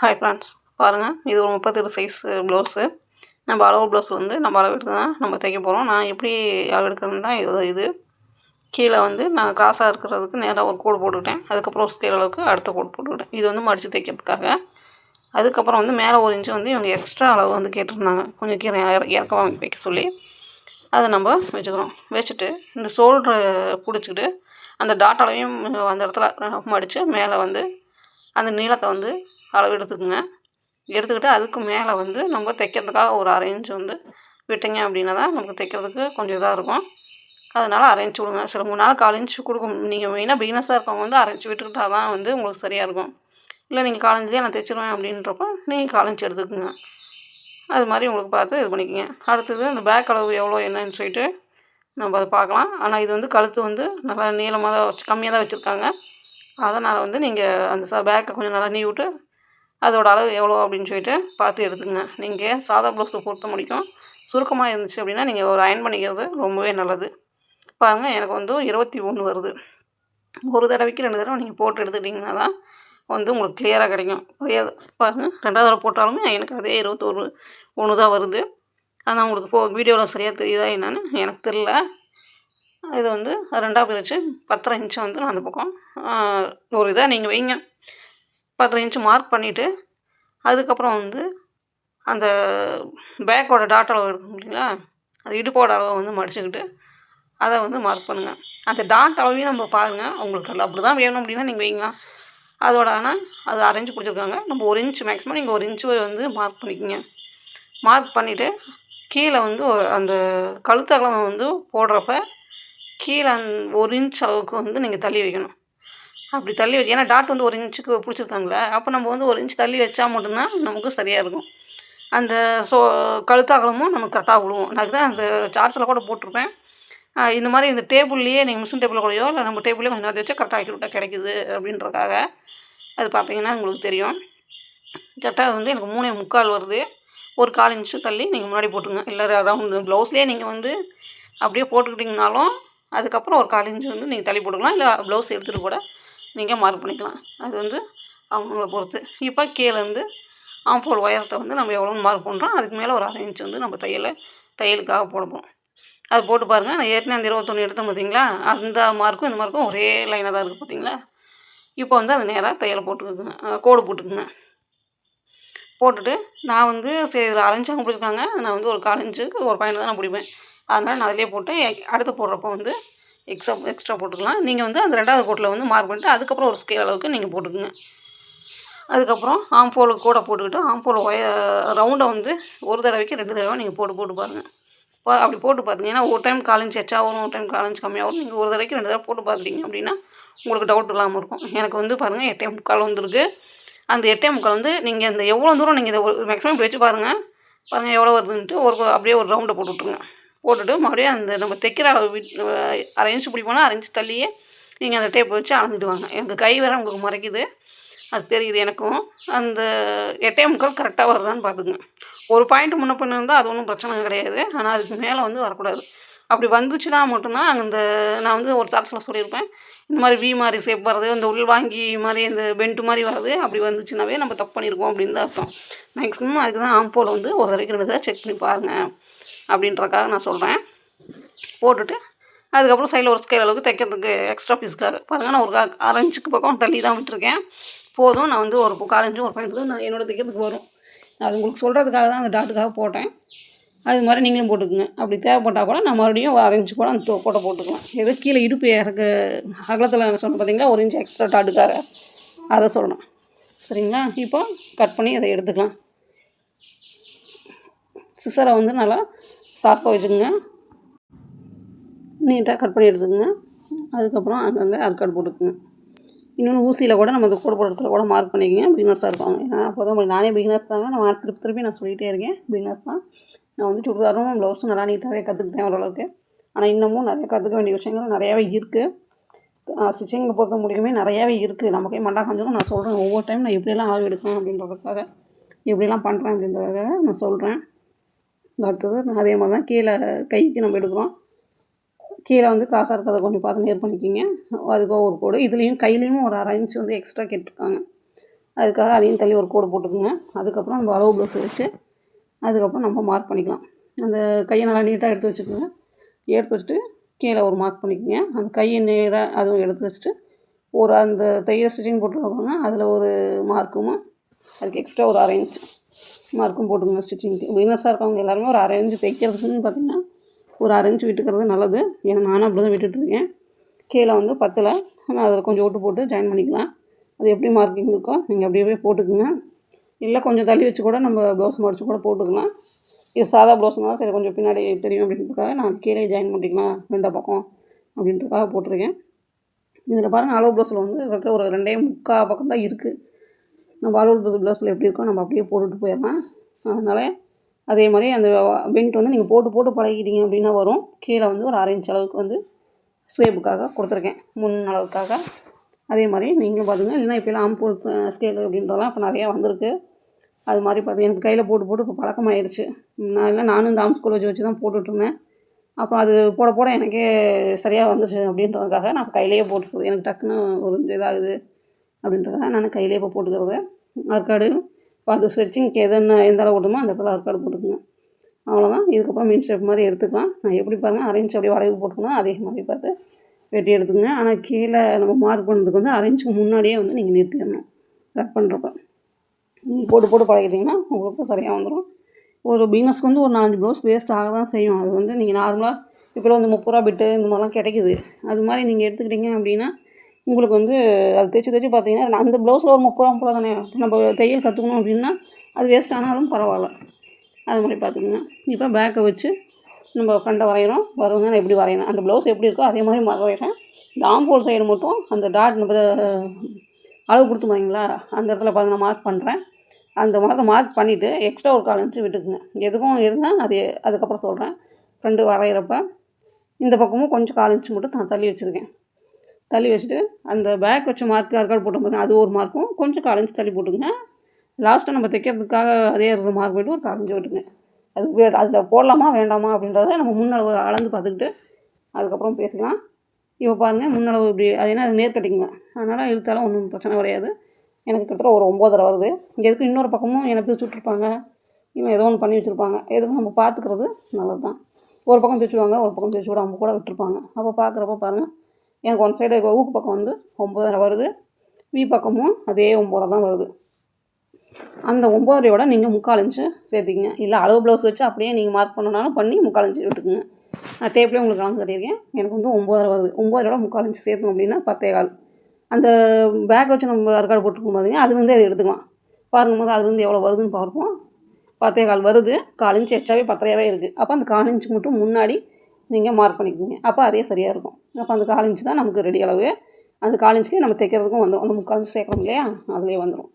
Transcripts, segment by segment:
Hi friends, பாருங்கள். இது ஒரு 38 சைஸ் ப்ளவுஸு. நம்ம அளவு ப்ளவுஸ் வந்து நம்ம அளவு எடுத்து தான் நம்ம தைக்க போகிறோம். நான் எப்படி அளவு எடுக்கிறேன்னு தான் இது கீழே வந்து நான் கிராஸாக இருக்கிறதுக்கு நேராக ஒரு கோடு போட்டுக்கிட்டேன். அதுக்கப்புறம் ஒரு ஸ்கேல் அளவுக்கு அடுத்த கோடு போட்டுக்கிட்டேன். இது வந்து மடித்து தைக்கிறதுக்காக. அதுக்கப்புறம் வந்து மேலே ஒரு இன்ச்சு வந்து இவங்க எக்ஸ்ட்ரா அளவு வந்து கேட்டிருந்தாங்க, கொஞ்சம் கீழே இறக்கமாக வைக்க சொல்லி. அதை நம்ம வச்சுக்கிறோம். வச்சுட்டு இந்த ஷோல்ட்ரை பிடிச்சிக்கிட்டு அந்த டாட் அளவையும் அந்த இடத்துல மடித்து மேலே வந்து அந்த நீளத்தை வந்து அளவு எடுத்துக்கிட்டு அதுக்கு மேலே வந்து நம்ம தைக்கிறதுக்காக ஒரு 1/2 இன்ச் வந்து விட்டிங்க அப்படின்னா தான் நமக்கு தைக்கிறதுக்கு கொஞ்சம் இதாக இருக்கும். அதனால் 1/2 இன்ச் விடுங்க. சில 3 நாள் 1/4 இன்ச் கொடுக்கும். நீங்கள் மெயினாக பிகினர்ஸாக இருக்கவங்க வந்து 1/2 இன்ச் விட்டுக்கிட்டா தான் வந்து உங்களுக்கு சரியாக இருக்கும். இல்லை நீங்கள் 1/4 இன்ச்லேயே நான் தைச்சிருவேன் அப்படின்றப்ப நீங்கள் 1/4 இன்ச் எடுத்துக்கோங்க. அது மாதிரி உங்களுக்கு பார்த்து இது பண்ணிக்கோங்க. அடுத்தது அந்த பேக் அளவு எவ்வளோ என்னன்னு சொல்லிட்டு நம்ம அதை பார்க்கலாம். ஆனால் இது வந்து கழுத்து வந்து நல்லா நீளமாக தான் கம்மியாக தான் வச்சுருக்காங்க. அதனால் வந்து நீங்கள் அந்த பேக்கை கொஞ்சம் நல்லா நீவி விட்டு அதோட அளவு எவ்வளோ அப்படின்னு சொல்லிட்டு பார்த்து எடுத்துக்கங்க. நீங்கள் சாதா ப்ளவுஸை பொறுத்த முடிக்கும் சுருக்கமாக இருந்துச்சு அப்படின்னா நீங்கள் ஒரு அயர்ன் பண்ணிக்கிறது ரொம்பவே நல்லது. பாருங்கள், எனக்கு வந்து 21 வருது. ஒரு தடவைக்கு 2 தடவை நீங்கள் போட்டு எடுத்துக்கிட்டிங்கன்னா தான் வந்து உங்களுக்கு கிளியராக கிடைக்கும். புரியாது. பாருங்கள், 2வது தடவை போட்டாலுமே எனக்கு அதே 21 தான் வருது. ஆனால் உங்களுக்கு வீடியோவில் சரியாக தெரியுதா என்னன்னு எனக்கு தெரில. இது வந்து 2ஆக பிரித்து 10.5 இன்ச்சை வந்து நான் அந்த பக்கம் ஒரு இதாக நீங்கள் வைங்க. 10 இன்ச்சு மார்க் பண்ணிவிட்டு அதுக்கப்புறம் வந்து அந்த பேக்கோட டாட் அளவு இருக்கும் இல்லைங்களா, அது இடுப்போட அளவை வந்து மடிச்சுக்கிட்டு அதை வந்து மார்க் பண்ணுங்கள். அந்த டாட் அளவையும் நம்ம பாருங்கள். உங்களுக்கு அதில் அப்படி தான் வேணும் அப்படின்னா நீங்கள் வைங்களா. அதோட ஆனால் அது 1/2 இன்ச்சு கொடுத்துருக்காங்க. நம்ம 1 இன்ச்சு மேக்ஸிமம் நீங்கள் 1 இன்ச்சு வந்து மார்க் பண்ணிக்கோங்க. மார்க் பண்ணிவிட்டு கீழே வந்து அந்த கழுத்து அகலம் வந்து போடுறப்ப கீழே 1 இன்ச் அளவுக்கு வந்து நீங்கள் தள்ளி வைக்கணும். அப்படி தள்ளி வச்சு, ஏன்னா டாட் வந்து 1 இன்ச்சுக்கு பிடிச்சிருக்காங்களே, அப்போ நம்ம வந்து 1 இன்ச் தள்ளி வச்சா மட்டும்தான் நமக்கு சரியாக இருக்கும். அந்த கழுத்து அகலமும் நமக்கு கரெக்டாக விழுவும். நான் அதுதான் அந்த சார்ட்ஸில் கூட போட்டிருப்பேன். இந்த மாதிரி இந்த டேபிள்லேயே நீங்கள் மிஷின் டேபிளில் கூடயோ இல்லை நம்ம டேபிள்லேயே கொஞ்சம் நேரத்தை வச்சா கரெக்டாக ஆக்கி விட்டால் கிடைக்குது அப்படின்றக்காக அது பார்த்தீங்கன்னா உங்களுக்கு தெரியும். கரெக்டாக வந்து எனக்கு 3.25 வருது. ஒரு 1/4 இன்ச்சு தள்ளி நீங்கள் முன்னாடி போட்டுருங்க. இல்லை ரவுண்டு ப்ளவுஸ்லேயே நீங்கள் வந்து அப்படியே போட்டுக்கிட்டிங்கனாலும் அதுக்கப்புறம் ஒரு 1/4 இன்ச்சு வந்து நீங்கள் தள்ளி போட்டுக்கலாம். இல்லை ப்ளவுஸ் எடுத்துகிட்டு கூட நீங்கள் மார்க் பண்ணிக்கலாம். அது வந்து அவங்கள பொறுத்து. இப்போ கீழேருந்து ஆம்போல் உயரத்தை வந்து நம்ம எவ்வளோன்னு மார்க் பண்ணுறோம். அதுக்கு மேலே ஒரு 1/2 இன்ச் வந்து நம்ம தையலுக்காக போடுவோம். அது போட்டு பாருங்கள். நான் ஏற்கனவே அந்த 21 எடுத்தேன் பார்த்தீங்களா, அந்த மார்க்கும் இந்த மார்க்கும் ஒரே லைனாக தான் இருக்குது பார்த்தீங்களா. இப்போ வந்து அது நேராக தையலை போட்டுக்குங்க, கோடு போட்டுக்குங்க. போட்டுட்டு நான் வந்து சரி இதில் 1/2 இன்ச் அவங்க பிடிச்சிருக்காங்க, நான் வந்து ஒரு 1/4 இன்ச்சுக்கு ஒரு பாயிண்ட் தான் நான் பிடிப்பேன். அதனால் நான் அதிலே போட்டு அடுத்து போடுறப்போ வந்து எக்ஸ்ட்ரா போட்டுக்கலாம். நீங்கள் வந்து அந்த 2வது கோட்டில் வந்து மார்க் பண்ணிட்டு அதுக்கப்புறம் ஒரு ஸ்கேல் அளவுக்கு நீங்கள் போட்டுக்குங்க. அதுக்கப்புறம் ஆம்போல் கூட போட்டுக்கிட்டு ஆம்போல் ரவுண்டை வந்து ஒரு தடவைக்கு 2 தடவை நீங்கள் போட்டு பாருங்கள். அப்படி போட்டு பார்த்தீங்கன்னா ஒரு டைம் 1/4 இன்ச் எச்சா வரும், ஒரு டைம் 1/4 இன்ச் கம்மியாக வரும். நீங்கள் ஒரு தடவைக்கு 2 தடவை போட்டு பார்த்துட்டீங்க அப்படின்னா உங்களுக்கு டவுட் இல்லாமல் இருக்கும். எனக்கு வந்து பாருங்கள் 8.25 வந்துருக்கு. அந்த 8.25 வந்து நீங்கள் இந்த எவ்வளோ தூரம் நீங்கள் இதை மேக்ஸிமம் இப்படி வச்சு பாருங்கள் எவ்வளோ வருதுன்ட்டு அப்படியே ஒரு ரவுண்டை போட்டு விட்ருங்க. போட்டுட்டு மறுபடியும் அந்த நம்ம தைக்கிற அளவு 1/2 இன்ச் பிடிப்போனா 1/2 இன்ச் தள்ளியே நீங்கள் அந்த டேப் வச்சு அளந்துட்டு வாங்க. எனக்கு கை வேறு உங்களுக்கு மறைக்குது, அது தெரியுது எனக்கும். அந்த 8.25 கரெக்டாக வருதான்னு பார்த்துக்குங்க. ஒரு பாயிண்ட் முன்ன பின்ன இருந்தால் அது ஒன்றும் பிரச்சனை கிடையாது. ஆனால் அதுக்கு மேலே வந்து வரக்கூடாது. அப்படி வந்துச்சுன்னா மட்டும்தான் அந்த நான் வந்து ஒரு சார்ட்ஸில் சொல்லியிருப்பேன், இந்த மாதிரி வி மாதிரி ஷேப் வர்றது, இந்த உள்வாங்கி மாதிரி இந்த பென்ட்டு மாதிரி வர்றது, அப்படி வந்துச்சுன்னாவே நம்ம தப்பு பண்ணியிருக்கோம் அப்படின்னு தான் அர்த்தம். மேக்ஸிமம் அதுக்கு தான் ஆம்போல் வந்து ஒரு தடவைக்கு 2 தடவை செக் பண்ணி பாருங்கள் அப்படின்றக்காக நான் சொல்கிறேன். போட்டுட்டு அதுக்கப்புறம் சைடில் ஒரு ஸ்கேல் அளவுக்கு தைக்கிறதுக்கு எக்ஸ்ட்ரா பீஸ்க்காக பாருங்கள். நான் ஒரு 1/2 இன்ச்சுக்கு பக்கம் தள்ளி தான் விட்டுருக்கேன். போதும். நான் வந்து ஒரு 1/4 இன்ச்சும் ஒரு பாயிண்ட் தான் நான் என்னோட தைக்கிறதுக்கு வரும். அது உங்களுக்கு சொல்கிறதுக்காக தான் அந்த டாட்டுக்காக போட்டேன். அது மாதிரி நீங்களும் போட்டுக்குங்க. அப்படி தேவைப்பட்டால் கூட நான் மறுபடியும் ஒரு 1/2 இன்ச்சு கூட அந்த கோட்டை போட்டுக்கலாம். ஏதோ கீழே இடுப்பு இறக்கு அகலத்தில் சொன்னேன் பார்த்தீங்களா, 1 இன்ச் எக்ஸ்ட்ரா டாட்டுக்காக அதை சொல்லணும். சரிங்களா. இப்போ கட் பண்ணி அதை எடுத்துக்கலாம். சிசரை வந்து நல்லா ஷார்ப்பாக வச்சுக்கோங்க. நீட்டாக கட் பண்ணி எடுத்துக்கோங்க. அதுக்கப்புறம் அங்கங்கே அர்க்காட் போட்டுக்குங்க. இன்னொன்று ஊசியில் கூட நம்ம இந்த கோடு போடுற இடத்துல கூட மார்க் பண்ணிக்கோங்க. பிகினர்ஸாக இருப்பாங்க. ஏன்னா அப்போ தான் நானே பிகினர்ஸ் தாங்க. நான் திருப்பி நான் சொல்லிகிட்டே இருக்கேன், பிகினர்ஸ் தான். நான் வந்து சுடிதாரும் ப்ளவுஸும் நல்லா நீட்டாகவே கற்றுக்கிட்டேன் ஓரளவுக்கு. ஆனால் இன்னமும் நிறைய கற்றுக்க வேண்டிய விஷயங்கள் நிறையாவே இருக்குது. ஸ்டிச்சிங்கை பொறுத்த முடியுமே நிறையாவே இருக்குது. நமக்கே மண்டா காஞ்சிடும். நான் சொல்கிறேன் ஒவ்வொரு டைம் நான் எப்படியெல்லாம் அளவு எடுக்கிறேன் அப்படின்றதுக்காக, எப்படியெல்லாம் பண்ணுறேன் அப்படின்றதுக்காக நான் சொல்கிறேன். அடுத்தது அதே மாதிரி தான் கீழே கைக்கு நம்ம எடுக்கிறோம். கீழே வந்து கிராஸாக இருக்கிறத கொஞ்சம் பார்த்து நேர் பண்ணிக்கிங்க. அதுக்காக ஒரு கோடு. இதுலேயும் கையிலையும் ஒரு 1/2 இன்ச் வந்து எக்ஸ்ட்ரா கேட்டிருக்காங்க. அதுக்காக அதையும் தள்ளி ஒரு கோடு போட்டுக்குங்க. அதுக்கப்புறம் நம்ம அளவு ப்ளவுஸ் வச்சு அதுக்கப்புறம் நம்ம மார்க் பண்ணிக்கலாம். அந்த கையை நல்லா நீட்டாக எடுத்து வச்சுக்கோங்க. எடுத்து வச்சுட்டு கீழே ஒரு மார்க் பண்ணிக்கோங்க. அந்த கையை நேராக அதுவும் எடுத்து வச்சுட்டு ஒரு அந்த தையல் ஸ்டிச்சிங் போட்டுருவாங்க, அதில் ஒரு மார்க்கும் அதுக்கு எக்ஸ்ட்ரா ஒரு 1/2 இன்ச் மார்க்கும் போட்டுக்கோங்க. ஸ்டிச்சிங்க்கு பிகினர்ஸாக இருக்கவங்க எல்லாருமே ஒரு 1/2 இன்ச் தைக்கிறதுக்குன்னு பார்த்திங்கன்னா ஒரு 1/2 இன்ச் விட்டுக்கிறது நல்லது. ஏன்னா நானும் அப்படி தான் விட்டுட்டுருக்கேன். கீழே வந்து பத்தில் நான் அதில் கொஞ்சம் ஒட்டு போட்டு ஜாயின் பண்ணிக்கலாம். அது எப்படி மார்க்கிங் இருக்கோ நீங்கள் அப்படியே போட்டுக்குங்க. இல்லை கொஞ்சம் தள்ளி வச்சு கூட நம்ம ப்ளவுஸ் மடித்து கூட போட்டுக்கலாம். இது சாதா ப்ளவுஸ்னால சரி கொஞ்சம் பின்னாடி தெரியும் அப்படின்றதுக்காக நான் கீழே ஜாயின் பண்ணிக்கலாம் 2 பக்கம் அப்படின்றதுக்காக போட்டிருக்கேன். இதில் பாருங்கள், அளவு ப்ளவுஸில் வந்து கரெக்டாக ஒரு 2.25 பக்கம் தான் இருக்குது. நம்ம அளவு ப்ளவுஸில் எப்படி இருக்கோ நம்ம அப்படியே போட்டுட்டு போயிடலாம். அதனால் அதே மாதிரி அந்த பெல்ட் வந்து நீங்கள் போட்டு பழகிட்டீங்க அப்படின்னா வரும். கீழே வந்து ஒரு 1/2 இன்ச் அளவுக்கு வந்து ஷேப்புக்காக கொடுத்துருக்கேன், முன் அளவுக்காக. அதே மாதிரி நீங்களும் பார்த்துங்க. இல்லைனா இப்போலாம் ஆம்போல் ஸ்கேலு அப்படின்றதெல்லாம் இப்போ நிறையா வந்திருக்கு. அது மாதிரி பார்த்து எனக்கு கையில் போட்டு இப்போ பழக்கமாகிடுச்சு. நானும் இந்த ஆம் ஸ்கூல் வச்சு தான் போட்டுட்ருந்தேன். அப்புறம் அது போட எனக்கே சரியாக வந்துச்சு அப்படின்றதுக்காக நான் கையிலேயே போட்டுக்கிறது. எனக்கு டக்குன்னு ஒரு இதாகுது அப்படின்றதுக்காக நான் கையிலேயே இப்போ போட்டுக்கிறது. ஆற்காடு இப்போ அது ஸ்டிச்சிங்க்கு எந்த அளவு ஓட்டுமோ அந்த இடத்துல ஆற்காடு போட்டுக்குங்க. அவ்வளோதான். இதுக்கப்புறம் மீன் ஷேப் மாதிரி எடுத்துக்கலாம். நான் எப்படி பாருங்கள், 1/2 இன்ச் அப்படியே வளைவு போட்டுக்கணும். அதே மாதிரி பார்த்து வெட்டி எடுத்துக்கங்க. ஆனால் கீழே நம்ம மார்க் பண்ணுறதுக்கு வந்து 1/2 இன்ச்சுக்கு முன்னாடியே வந்து நீங்கள் நிறுத்திடணும். கட் பண்ணுறப்ப நீங்கள் போட்டு பழகிட்டிங்கன்னா உங்களுக்கு சரியாக வந்துடும். ஒரு பிகினர்ஸ்க்கு வந்து ஒரு 4-5 ப்ளவுஸ் வேஸ்ட் ஆக தான் செய்யும். அது வந்து நீங்கள் நார்மலாக இப்போ வந்து 30 ரூபா பிட்டு இந்த மாதிரிலாம் கிடைக்குது. அது மாதிரி நீங்கள் எடுத்துக்கிட்டிங்க அப்படின்னா உங்களுக்கு வந்து அது தைச்சி பார்த்தீங்கன்னா அந்த ப்ளவுஸில் ஒரு 30 ரூபா தானே. நம்ம தையல் கற்றுக்கணும் அப்படின்னா அது வேஸ்ட் ஆனாலும் பரவாயில்ல. அது மாதிரி பார்த்துக்குங்க. இப்போ பேக்கை வச்சு நம்ம கண்டை வரைகிறோம். நான் எப்படி வரையணும், அந்த ப்ளவுஸ் எப்படி இருக்கோ அதே மாதிரி வரைகிறேன். இந்த ஆம்போல் சைடு மட்டும் அந்த டாட் நம்ம அளவு கொடுத்து பாருங்களா, அந்த இடத்துல பாருங்கள் நான் மார்க் பண்ணுறேன். அந்த மார்க் பண்ணிவிட்டு எக்ஸ்ட்ரா ஒரு 1/4 இன்ச்சு விட்டுக்குங்க. எதுக்கும் அது அதுக்கப்புறம் சொல்கிறேன். ஃப்ரெண்டு வரைகிறப்ப இந்த பக்கமும் கொஞ்சம் 1/4 இன்ச்சு மட்டும் நான் தள்ளி வச்சுருக்கேன். தள்ளி வச்சுட்டு அந்த பேக் வச்ச மார்க் ஆற்காடு போட்ட பாருங்க, அது ஒரு மார்க்கும் கொஞ்சம் 1/4 இன்ச்சு தள்ளி போட்டுங்க. லாஸ்ட்டாக நம்ம தைக்கிறதுக்காக அதே மார்க் போய்ட்டு ஒரு 1/4 இன்ச்சு விட்டுங்க. அதுக்கு அதில் போடலாமா வேண்டாமா அப்படின்றத நம்ம முன்னளவு அளந்து பார்த்துக்கிட்டு அதுக்கப்புறம் பேசிக்கலாம். இப்போ பாருங்கள், முன்னளவு இப்படி அது ஏன்னா அது நேர்கட்டிங்க, அதனால் இழுத்தாலும் ஒன்றும் பிரச்சனை கிடையாது. எனக்கு கிட்டத்தட்ட ஒரு 9.5 வருது. எதுக்கு இன்னொரு பக்கமும் எனக்கு சுட்டுருப்பாங்க, இல்லை ஏதோ ஒன்று பண்ணி வச்சுருப்பாங்க. எதுக்கும் நம்ம பார்த்துக்கிறது நல்லது தான். ஒரு பக்கம் தைச்சுடுவாங்க, ஒரு பக்கம் தைச்சு விடாமல் கூட விட்டுருப்பாங்க. அப்போ பார்க்குறப்ப பாருங்கள், எனக்கு ஒன் சைடு ஊக்கு பக்கம் வந்து 9.5 வருது, வி பக்கமும் அதே 9.5 தான் வருது. அந்த 9.5யோட நீங்கள் 3/4 இன்ச்சு சேர்த்திங்க. இல்லை அளவு ப்ளவுஸ் வச்சு அப்படியே நீங்கள் மார்க் பண்ணனாலும் பண்ணி 3/4 இன்ச்சு விட்டுக்குங்க. நான் டேப்லேயே உங்களுக்கு கலந்து கட்டியிருக்கேன். எனக்கு வந்து 9.5 வருது. 9.5யோட 3/4 இன்ச்சு சேர்த்தோம் அப்படின்னா 10.25. அந்த பேக் வச்சு நம்ம ஆற்காடு போட்டுருக்கும் பார்த்தீங்கன்னா அது வந்து அதை எடுத்துக்கலாம். பாருங்கும்போது அது வந்து எவ்வளோ வருதுன்னு பார்ப்போம். 10.25 வருது. 1/4 இன்ச்சு எக்ஸ்ட்ராவே 10.5 இருக்குது. அப்போ அந்த 1/4 இன்ச்சு மட்டும் முன்னாடி நீங்கள் மார்க் பண்ணிக்கோங்க. அப்போ அதே சரியாக இருக்கும். அப்போ அந்த 1/4 இன்ச்சு தான் நமக்கு ரெடி அளவு. அந்த 1/4 இன்ச்சுலேயே நம்ம தைக்கிறதுக்கும் வந்துடும். அந்த 3/4 இன்ச்சு சேர்க்குறோம் இல்லையா, அதுலேயே வந்துடும்.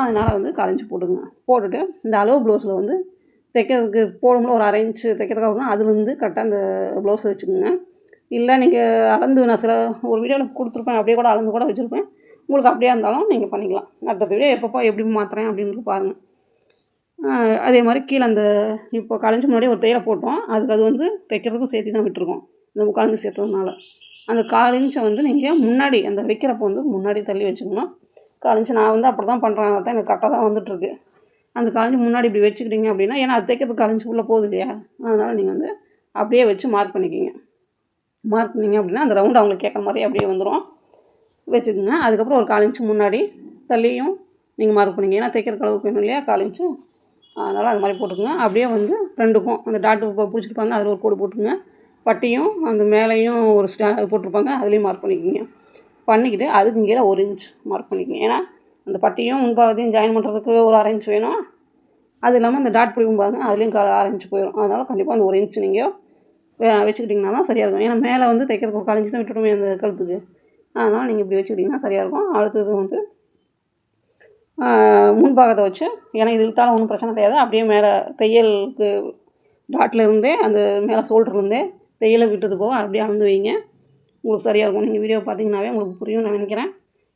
அதனால் வந்து 1/4 இன்ச்சு போட்டுங்க. போட்டுட்டு இந்த அளவு ப்ளவுஸில் வந்து தைக்கிறதுக்கு போடும்போது ஒரு 1/2 இன்ச்சு தைக்கிறதுக்காக வரணும். அதுலேருந்து கரெக்டாக அந்த ப்ளவுஸை வச்சுக்கோங்க. இல்லை நீங்கள் அளந்து நான் ஒரு வீடியோவில் கொடுத்துருப்பேன், அப்படியே கூட அளந்து கூட வச்சுருப்பேன். உங்களுக்கு அப்படியே இருந்தாலும் நீங்கள் பண்ணிக்கலாம். அடுத்த வீடியோ எப்பப்போ எப்படி மாற்றுறேன் அப்படின்னு பாருங்கள். அதே மாதிரி கீழே அந்த இப்போ 1/4 இன்ச்சு முன்னாடி ஒரு தையலை போட்டோம். அது வந்து தைக்கிறதுக்கும் சேர்த்து தான் விட்டுருக்கோம். இந்த 3/4 இன்ச்சு சேர்த்ததுனால அந்த 1/4 இன்ச்சை வந்து நீங்கள் முன்னாடி அந்த வைக்கிறப்போ வந்து முன்னாடி தள்ளி வச்சுக்கணும். 1/4 இன்ச்சு நான் வந்து அப்படி தான் பண்ணுறேன். அதை தான் எனக்கு கரெக்டாக தான் வந்துட்டுருக்கு. அந்த 1/4 இன்ச்சு முன்னாடி இப்படி வச்சுக்கிட்டிங்க அப்படின்னா, ஏன்னா அது தைக்கிறதுக்கு 1/4 இன்ச்சு உள்ளே போகுது இல்லையா, அதனால் நீங்கள் வந்து அப்படியே வச்சு மார்க் பண்ணிக்கிங்க. மார்க் பண்ணிங்க அப்படின்னா அந்த ரவுண்டு அவங்களுக்கு கேட்குற மாதிரி அப்படியே வந்துடும். வச்சுக்கோங்க. அதுக்கப்புறம் ஒரு 1/4 இன்ச்சு முன்னாடி தள்ளியும் நீங்கள் மார்க் பண்ணிங்க. ஏன்னா தைக்கிற அளவுக்கு வேணும் இல்லையா 1/4 இன்ச்சு, அதனால் அது மாதிரி போட்டுக்குங்க. அப்படியே வந்து ரெண்டுக்கும் அந்த டாட்டு இப்போ பிடிச்சிருப்பாங்க, அதில் ஒரு கோடு போட்டுக்குங்க. பட்டியும் அந்த மேலேயும் ஒரு போட்டிருப்பாங்க, அதுலேயும் மார்க் பண்ணிக்கோங்க. பண்ணிக்கிட்டு அதுக்கு கீழே 1 இன்ச் மார்க் பண்ணிக்கோங்க. ஏன்னா அந்த பட்டியும் முன்பாகத்தையும் ஜாயின் பண்ணுறதுக்கு ஒரு 1/2 இன்ச் வேணும். அது இல்லாமல் அந்த டாட் பிடிக்கும் பாருங்கள், அதுலேயும் 1/2 இன்ச் போயிடும். அதனால் கண்டிப்பாக அந்த 1 இன்ச் நீங்கள் வச்சுக்கிட்டிங்கன்னா தான் சரியாக இருக்கும். ஏன்னா மேலே வந்து தைக்கிறதுக்கு ஒரு 1/4 இன்ச் தான் விட்டுடுமே அந்த கழுத்துக்கு, அதனால் நீங்கள் இப்படி வச்சுக்கிட்டிங்கன்னா சரியாக இருக்கும். அடுத்தது வந்து முன்பாகத்தை வச்சு, ஏன்னா இது இழுத்தாலும் ஒன்றும் பிரச்சனை கிடையாது. அப்படியே மேலே தையலுக்கு டாட்டில் இருந்தே அந்த மேலே ஷோல்டர்லேருந்தே தையலை விட்டது போக அப்படியே அளந்து வைங்க. உங்களுக்கு சரியாக இருக்கும். நீங்கள் வீடியோ பார்த்தீங்கன்னாவே உங்களுக்கு புரியும் நான் நினைக்கிறேன்.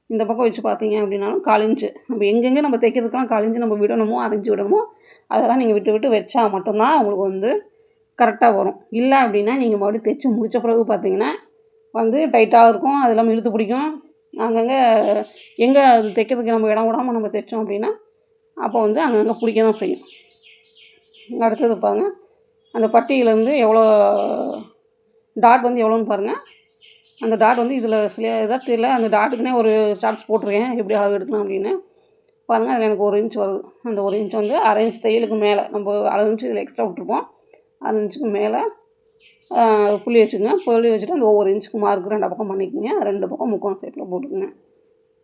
இந்த பக்கம் வச்சு பார்த்தீங்க அப்படின்னாலும் 1/4 இன்ச்சு நம்ம எங்கெங்கே நம்ம தைக்கிறதுக்கெல்லாம் 1/4 இன்ச்சு நம்ம விடணுமோ, அரைஞ்சி விடணுமோ அதெல்லாம் நீங்கள் விட்டு வச்சா மட்டும்தான் உங்களுக்கு வந்து கரெக்டாக வரும். இல்லை அப்படின்னா நீங்கள் மறுபடியும் தைச்சி முடித்த பிறகு பார்த்தீங்கன்னா வந்து டைட்டாக இருக்கும், அது இல்லாமல் இழுத்து பிடிக்கும். அங்கங்கே எங்கே அது தைக்கிறதுக்கு நம்ம இடம் விடாமல் நம்ம தைச்சோம் அப்படின்னா அப்போ வந்து அங்கங்கே பிடிக்க தான் செய்யும். அடுத்தது பாருங்கள், அந்த பட்டியிலேருந்து எவ்வளோ டாட் வந்து எவ்வளோன்னு பாருங்கள். அந்த டாட் வந்து இதில் சில இதாக தெரியல, அந்த டாட்டுக்குன்னே ஒரு சார்ட்ஸ் போட்டிருக்கேன் எப்படி அளவு எடுக்கலாம் அப்படின்னு. பாருங்கள், அதில் எனக்கு 1 இன்ச் வருது. அந்த 1 இன்ச் வந்து 1/2 இன்ச் தையலுக்கு மேலே நம்ம 1/2 இன்ச்சு இதில் எக்ஸ்ட்ரா விட்ருப்போம். 1/2 இன்ச்சுக்கு மேலே புள்ளி வச்சுக்கோங்க. புள்ளி வச்சுட்டு அந்த ஒவ்வொரு இன்ச்சுக்கு மார்க் 2 பக்கம் பண்ணிக்கோங்க. 2 பக்கம் முக்கோணம் ஷேப்பில் போட்டுக்குங்க.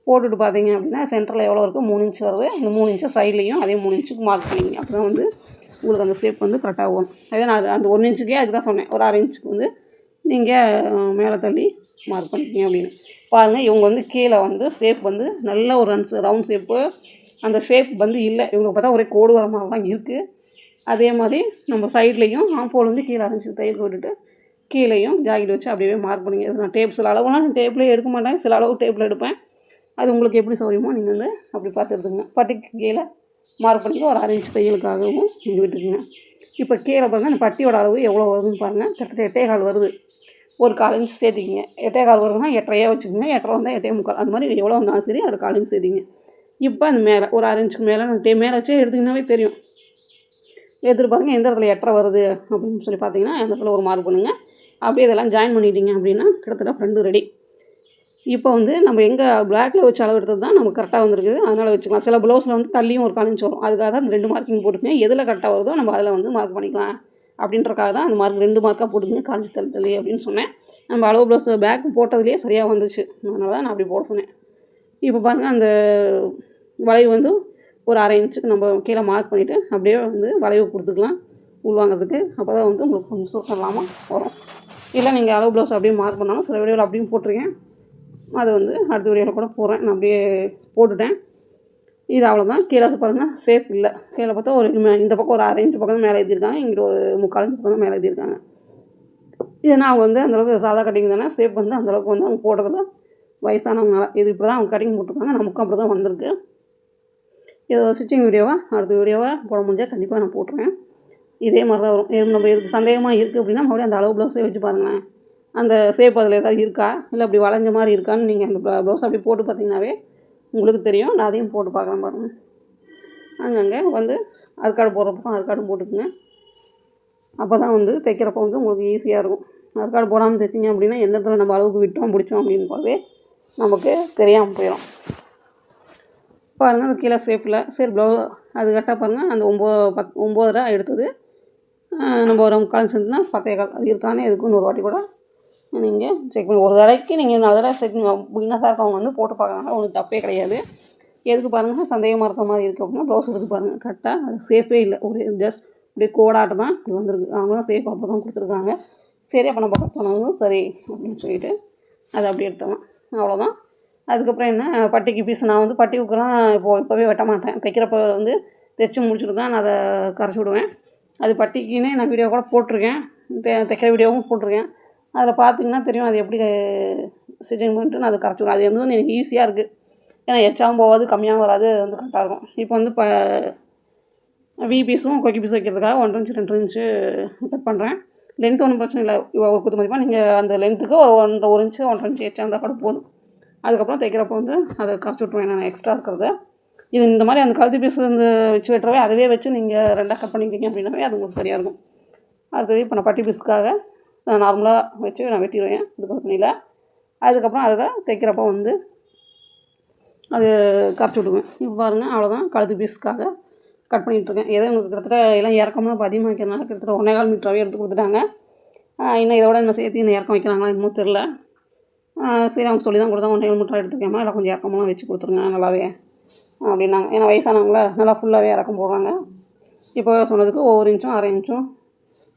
போட்டுட்டு பார்த்தீங்க அப்படின்னா சென்டரில் எவ்வளோ இருக்குது, 3 இன்ச் வருது. இந்த 3 இன்ச்சு சைட்லேயும் அதே 3 இன்ச்சுக்கு மார்க் பண்ணிக்கங்க. அப்போ தான் வந்து உங்களுக்கு அந்த ஷேப் வந்து கரெக்டாக வரும். அதே நான் அந்த 1 இன்ச்சுக்கே அதுக்கு தான் சொன்னேன், ஒரு 1/2 இன்ச்சுக்கு வந்து நீங்கள் மேலே தள்ளி மார்க் பண்ணிக்கிங்க அப்படின்னு. பாருங்கள், இவங்க வந்து கீழே வந்து ஷேப் வந்து நல்ல ஒரு ரவுண்ட் ஷேப்பு. அந்த ஷேப் வந்து இல்லை, இவங்களுக்கு பார்த்தா ஒரே கோடு வர மாதிரி தான் இருக்குது. அதே மாதிரி நம்ம சைட்லேயும் ஆம்போல் வந்து கீழே 1/2 இன்ச்சு தையல் விட்டுட்டு கீழேயும் ஜாக்கெட் வச்சு அப்படியே மார்க் பண்ணிங்க. இது நான் டேப் சில அளவுலாம் நான் டேப்லேயே எடுக்க மாட்டேன், சில அளவு டேப்பில் எடுப்பேன். அது உங்களுக்கு எப்படி சௌரியமோ நீங்கள் வந்து அப்படி பார்த்து எடுத்துக்கங்க. பட்டிக்கு கீழே மார்க் பண்ணிட்டு ஒரு 1/2 இன்ச் தையலுக்காகவும் நீங்கள் விட்டுக்குங்க. இப்போ கீழே பாருங்கள், அந்த பட்டியோட அளவு எவ்வளோ வருதுன்னு பாருங்கள். கிட்டத்தட்ட 8.25 வருது. ஒரு 1/4 இன்ச் சேர்த்திக்கிங்க. 8.25 வருதுன்னா 8.5 வச்சுக்கோங்க. 8.5 வந்தால் 8.25 அது மாதிரி எவ்வளோ வந்தாலும் சரி அதில் 1/4 இன்ச் சேர்த்திங்க. இப்போ அந்த மேலே ஒரு 1/2 இன்ச்சுக்கு மேலே மேலே வச்சே எடுத்திங்கன்னாவே தெரியும். எடுத்துகிட்டு பாருங்கள் எந்த இடத்துல 8.5 வருது அப்படின்னு சொல்லி பார்த்தீங்கன்னா அந்த இடத்துல ஒரு மார்க் பண்ணுங்கள். அப்படியே இதெல்லாம் ஜாயின் பண்ணிட்டீங்க அப்படின்னா கிட்டத்தட்ட ஃப்ரெண்டு ரெடி. இப்போ வந்து நம்ம எங்கே பிளாக்கில் வச்சு அளவு எடுத்தது தான் நமக்கு கரெக்டாக வந்துருக்குது, அதனால் வச்சுக்கலாம். சில ப்ளவுஸில் வந்து தள்ளியும் ஒரு 1/4 இன்ச் வரும். அதுக்காக தான் அந்த 2 மார்க்கிங் போட்டுக்கங்க. எதில் கரெக்டாக வருதோ நம்ம அதில் வந்து மார்க் பண்ணிக்கலாம் அப்படின்றக்காக தான் அந்த மார்க் 2 மார்க்காக போட்டுக்கங்க. காஞ்சி தள்ளி அப்படின்னு சொன்னேன். நம்ம அளவு ப்ளவுஸ் பேக் போட்டதுலேயே சரியாக வந்துச்சு, அதனால தான் நான் அப்படி போட சொன்னேன். இப்போ பாருங்கள், அந்த வளைவு வந்து ஒரு 1/2 இன்ச்சுக்கு நம்ம கீழே மார்க் பண்ணிவிட்டு அப்படியே வந்து வளைவு கொடுத்துக்கலாம் உள்வாங்கிறதுக்கு. அப்போ தான் வந்து உங்களுக்கு கொஞ்சம் சுருக்கம் இல்லாமல் வரும். இல்லை நீங்கள் அளவு ப்ளவுஸ் அப்படியே மார்க் பண்ணாலும் சில வீடியோவில் அப்படியும் போட்டிருக்கேன். அது வந்து அடுத்த வீடியோவில் கூட போடுறேன். நான் அப்படியே போட்டுட்டேன். இது அவ்வளோதான். கீழே பாருங்கள், ஷேப் இல்லை. கீழே பார்த்தா ஒரு இந்த பக்கம் ஒரு 1/2 இன்ச் பக்கம் தான் மேலே ஏற்றிருக்காங்க, இங்கிட்ட ஒரு 3/4 இன்ச் பக்கம் தான் மேலே ஏற்றிருக்காங்க. இதுனா அவங்க வந்து அந்தளவுக்கு சாதா கட்டிங் தானே, ஷேப் வந்து அந்தளவுக்கு வந்து அவங்க போடுறது வயசானவங்களால. இது இப்போ தான் அவங்க கட்டிங் போட்டிருக்காங்க, நமக்கும் அப்படி தான் வந்திருக்கு. இது ஸ்டிச்சிங் வீடியோவாக அடுத்த வீடியோவாக போட முடிஞ்சால் கண்டிப்பாக நான் போட்டுருவேன். இதே மாதிரி தான் வரும். நம்ம இதுக்கு சந்தேகமாக இருக்குது அப்படின்னா மறுபடியும் அந்த அளவு ப்ளவுஸே வச்சு பாருங்களேன். அந்த ஷேப் அதில் ஏதாவது இருக்கா, இல்லை அப்படி வளைஞ்ச மாதிரி இருக்கான்னு நீங்கள் அந்த ப்ளவுஸ் அப்படி போட்டு பார்த்தீங்கன்னாவே உங்களுக்கு தெரியும். நான் அதையும் போட்டு பார்க்குறேன் பாருங்கள். அங்கங்கே வந்து அறுக்காடு போடுறப்போ அறுக்காடும் போட்டுக்குங்க. அப்போ தான் வந்து தைக்கிறப்போ வந்து உங்களுக்கு ஈஸியாக இருக்கும். அறுக்காடு போடாமல் தைச்சிங்க அப்படின்னா எந்த இடத்துல நம்ம அளவுக்கு விட்டோம் பிடிச்சோம் அப்படின்னு போதே நமக்கு தெரியாமல் போயிடும். பாருங்கள், அந்த கீழே ஷேப்பில் சரி அது கரெக்டாக பாருங்கள். அந்த 9.5 எடுத்தது நம்ம ஒரு 3/4 செஞ்சுனா 10.25 அது இருக்கானே எதுக்கும் இன்னொரு வாட்டி கூட நீங்கள் செக் பண்ணி ஒரு தடவைக்கு நீங்கள் 4 தடவை செக் பிகினஸாக இருக்கவங்க வந்து போட்டு பார்க்குறாங்க, ஒன்றும் தப்பே கிடையாது. எதுக்கு பாருங்கள், சந்தேகமாக இருக்க மாதிரி இருக்குது அப்படின்னா ப்ளவுஸ் எடுத்து பாருங்கள். கரெக்டாக அது ஷேப்பே இல்லை, ஒரு ஜஸ்ட் இப்படி கோடாட்டம் தான் இப்படி வந்திருக்கு. அவங்களும் ஷேப் அப்போ தான் கொடுத்துருக்காங்க. சரி, அப்போ நம்ம கட் பண்ணணும் சரி அப்படின்னு சொல்லிட்டு அதை அப்படி எடுத்தோம். அவ்வளோதான். அதுக்கப்புறம் என்ன, பட்டிக்கு பீஸ் நான் வந்து பட்டி ஊக்கெல்லாம் இப்போவே வெட்ட மாட்டேன். தைக்கிறப்ப வந்து தைச்சி முடிச்சுட்டு தான் நான் அதை கரைச்சி விடுவேன். அது பட்டிக்குன்னே நான் வீடியோ கூட போட்டிருக்கேன், தைக்கிற வீடியோவும் போட்டிருக்கேன். அதில் பார்த்திங்கன்னா தெரியும் அது எப்படி ஸ்டிச்சிங் பண்ணிட்டு நான் அதை கரைச்சி விடுவேன். அது வந்து எனக்கு ஈஸியாக இருக்குது, ஏன்னா எச்சாவும் போகாது கம்மியாகவும் வராது, அது வந்து கரெக்டாக இருக்கும். இப்போ வந்து வி பீஸும் கொக்கி பீஸும் வைக்கிறதுக்காக 1 இன்ச்சு 2 இன்ச்சு கட் பண்ணுறேன். லென்த் ஒன்றும் பிரச்சனை இல்லை. ஒரு குத்து மதிப்பாக நீங்கள் அந்த லென்த்துக்கு ஒரு 1 இன்ச்சு 1.5 இன்ச்சு எச்சா இருந்தால் கூட போதும். அதுக்கப்புறம் தைக்கிறப்போ வந்து அதை கரைச்சி விட்ருவேன் நான் எக்ஸ்ட்ரா இருக்கிறத. இது இந்த மாதிரி அந்த கழுத்து பீஸ் வந்து வச்சு வெட்டுறவே அதுவே வச்சு நீங்கள் 2ஆக கட் பண்ணிக்கிட்டீங்க அப்படின்னாவே அது உங்களுக்கு சரியாக இருக்கும். அடுத்தது இப்போ நான் பட்டி பீஸுக்காக நான் நார்மலாக வச்சு நான் வெட்டிடுவேன் இதுக்கு துணியில். அதுக்கப்புறம் அதை தைக்கிறப்போ வந்து அது கரைச்சி விடுவேன். இப்போ பாருங்கள், அவ்வளோதான். கழுத்து பீஸுக்காக கட் பண்ணிகிட்ருக்கேன். ஏதோ உங்களுக்கு கிட்டத்தட்ட எல்லாம் இறக்கம்லாம் இப்போ அதிகமாக வைக்கிறதுனால கிட்டத்தட்ட 1.25 மீட்டராகவே எடுத்து கொடுத்துட்டாங்க. இன்னும் இதோட இன்னும் சேர்த்து இன்னும் இறக்கம் வைக்கிறாங்களா என்னமோ தெரில. சரி, அவங்க சொல்லி தான் கொடுத்தாங்க 1.25 மீட்டராக எடுத்துக்காமல் எல்லாம் கொஞ்சம் இறக்கமெல்லாம் வச்சு கொடுத்துருங்க நல்லாவே அப்படின்னாங்க. ஏன்னா வயசானவங்கள நல்லா ஃபுல்லாகவே இறக்கம் போடுறாங்க. இப்போ சொன்னதுக்கு ஒவ்வொரு இன்ச்சும் 1/2 இன்ச்சும்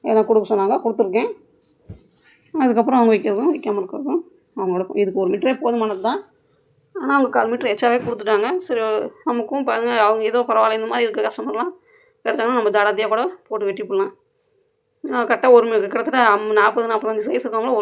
எல்லாம் கொடுக்க சொன்னாங்க, கொடுத்துருக்கேன். அதுக்கப்புறம் அவங்க வைக்கிறதும் வைக்காமல் இருக்கிறதும் அவங்களோட. இதுக்கு 1 மீட்டரே போதுமானது தான், ஆனால் அவங்க 1/4 மீட்டர் எச்சாவே கொடுத்துட்டாங்க. சரி, நமக்கும் பாருங்கள் அவங்க ஏதோ பரவாயில்ல இந்த மாதிரி இருக்க கஸ்டமர்லாம் கிடச்சாங்கன்னா நம்ம தடத்தையாக கூட போட்டு வெட்டி போடலாம். கரெக்டாக கிட்டத்தட்ட 40-45 சைஸ் இருக்கவங்களும்